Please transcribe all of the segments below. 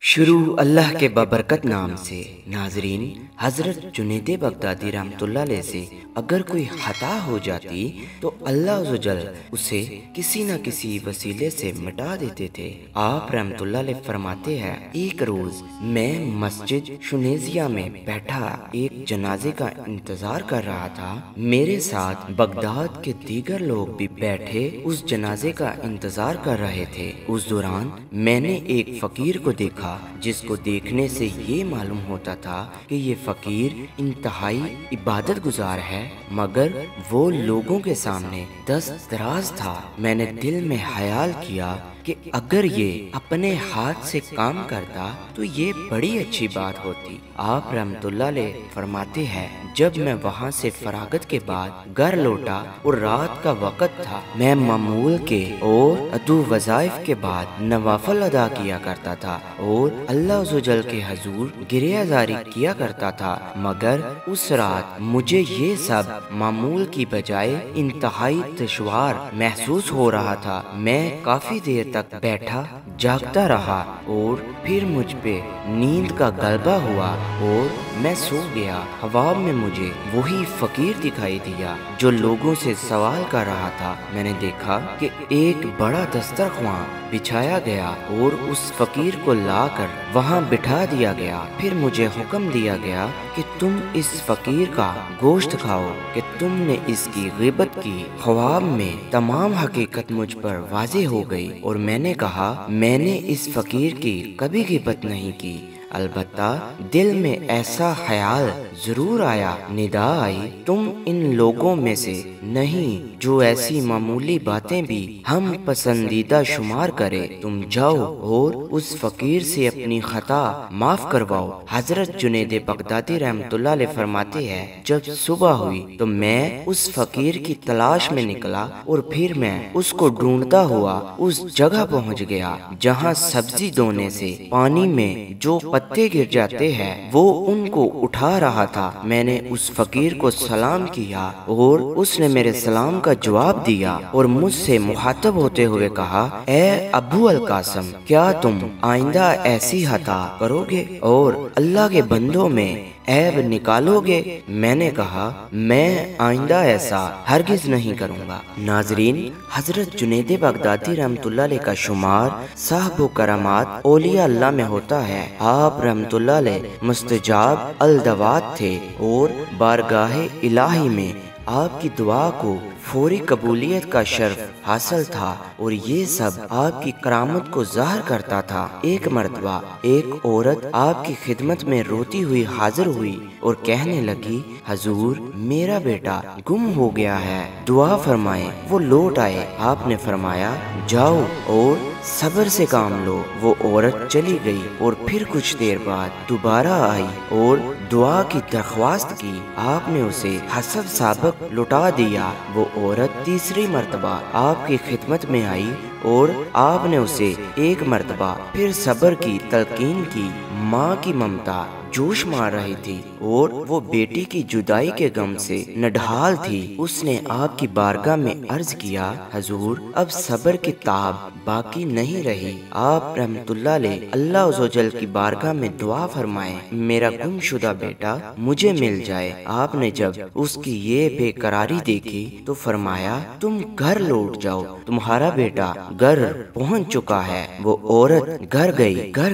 شروع اللہ کے بابرکت نام سے۔ ناظرین، حضرت جنید بغدادی رحمۃ اللہ علیہ سے اگر کوئی خطا ہو جاتی تو اللہ عز و جل اسے کسی نہ کسی وسیلے سے مٹا دیتے تھے۔ آپ رحمۃ اللہ علیہ فرماتے ہیں، ایک روز میں مسجد شنیزیہ میں بیٹھا ایک جنازے کا انتظار کر رہا تھا۔ میرے ساتھ بغداد کے دیگر لوگ بھی بیٹھے اس جنازے کا انتظار کر رہے تھے۔ اس دوران میں نے ایک فقیر کو دیکھا جس کو دیکھنے سے یہ معلوم ہوتا تھا کہ یہ فقیر انتہائی عبادت گزار ہے، مگر وہ لوگوں کے سامنے دست دراز تھا۔ میں نے دل میں خیال کیا کہ اگر یہ اپنے ہاتھ سے کام کرتا تو یہ بڑی اچھی بات ہوتی۔ آپ رحمۃ اللہ علیہ فرماتے ہیں، جب میں وہاں سے فراغت کے بعد گھر لوٹا اور رات کا وقت تھا، میں معمول کے اور ادو وظائف کے بعد نوافل ادا کیا کرتا تھا اور اللہ عز و جل کے حضور گریہ زاری کیا کرتا تھا، مگر اس رات مجھے یہ سب معمول کی بجائے انتہائی دشوار محسوس ہو رہا تھا۔ میں کافی دیر تک بیٹھا جاگتا رہا اور پھر مجھ پہ نیند کا غلبہ ہوا اور میں سو گیا۔ خواب میں مجھے وہی فقیر دکھائی دیا جو لوگوں سے سوال کر رہا تھا۔ میں نے دیکھا کہ ایک بڑا دسترخوان بچھایا گیا اور اس فقیر کو لا کر وہاں بٹھا دیا گیا۔ پھر مجھے حکم دیا گیا کہ تم اس فقیر کا گوشت کھاؤ کہ تم نے اس کی غیبت کی۔ خواب میں تمام حقیقت مجھ پر واضح ہو گئی اور میں نے کہا، میں نے اس فقیر کی کبھی غیبت نہیں کی، البتہ دل میں ایسا خیال ضرور آیا، ندا آئی، تم ان لوگوں میں سے نہیں جو ایسی معمولی باتیں بھی ہم پسندیدہ شمار کرے، تم جاؤ اور اس فقیر سے اپنی خطا معاف کرواؤ۔ حضرت جنید بغدادی رحمۃ اللہ علیہ فرماتے ہیں، جب صبح ہوئی تو میں اس فقیر کی تلاش میں نکلا اور پھر میں اس کو ڈھونڈتا ہوا اس جگہ پہنچ گیا جہاں سبزی دھونے سے پانی میں جو پتے گر جاتے ہیں وہ ان کو اٹھا رہا تھا۔ میں نے اس فقیر کو سلام کیا اور اس نے میرے سلام کا جواب دیا اور مجھ سے مخاطب ہوتے ہوئے کہا، اے ابو القاسم، کیا تم آئندہ ایسی خطا کرو گے اور اللہ کے بندوں میں عیب نکالو گے؟ میں نے کہا، میں آئندہ ایسا ہرگز نہیں کروں گا۔ ناظرین، حضرت جنید بغدادی رحمۃ اللہ علیہ کا شمار صاحب و کرامات اولیاء اللہ میں ہوتا ہے۔ آپ رحمۃ اللہ علیہ مستجاب الدعوات تھے اور بارگاہ الہی میں آپ کی دعا کو فوری قبولیت کا شرف حاصل تھا اور یہ سب آپ کی کرامت کو ظاہر کرتا تھا۔ ایک مرتبہ ایک عورت آپ کی خدمت میں روتی ہوئی حاضر ہوئی اور کہنے لگی، حضور، میرا بیٹا گم ہو گیا ہے، دعا فرمائیں وہ لوٹ آئے۔ آپ نے فرمایا، جاؤ اور صبر سے کام لو۔ وہ عورت چلی گئی اور پھر کچھ دیر بعد دوبارہ آئی اور دعا کی درخواست کی۔ آپ نے اسے حسب سابق لوٹا دیا۔ وہ عورت تیسری مرتبہ آپ کی خدمت میں آئی اور آپ نے اسے ایک مرتبہ پھر صبر کی تلقین کی۔ ماں کی ممتا جوش مار رہی تھی اور وہ بیٹی کی جدائی کے غم سے نڈھال تھی۔ اس نے آپ کی بارگاہ میں عرض کیا، حضور، اب صبر کی تاب باقی نہیں رہی، آپ رحمت اللہ علیہ اللہ عز و جل کی بارگاہ میں دعا فرمائیں، میرا گم شدہ بیٹا مجھے مل جائے۔ آپ نے جب اس کی یہ بے قراری دیکھی تو فرمایا، تم گھر لوٹ جاؤ، تمہارا بیٹا گھر پہنچ چکا ہے۔ وہ عورت گھر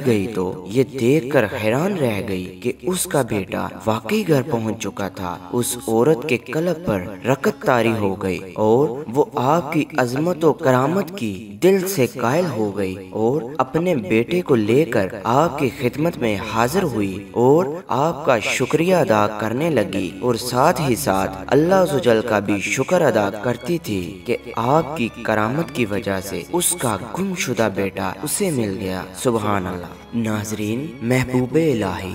گئی تو یہ دیکھ کر حیران رہ گئی کہ اس کا بیٹا واقعی گھر پہنچ چکا تھا۔ اس عورت کے قلب پر رکت طاری ہو گئی اور وہ آپ کی عظمت و کرامت کی دل سے قائل ہو گئی اور اپنے بیٹے کو لے کر آپ کی خدمت میں حاضر ہوئی اور آپ کا شکریہ ادا کرنے لگی اور ساتھ ہی ساتھ اللہ عز و جل کا بھی شکر ادا کرتی تھی کہ آپ کی کرامت کی وجہ سے اس کا گم شدہ بیٹا اسے مل گیا۔ سبحان اللہ۔ ناظرین، محبوب الہی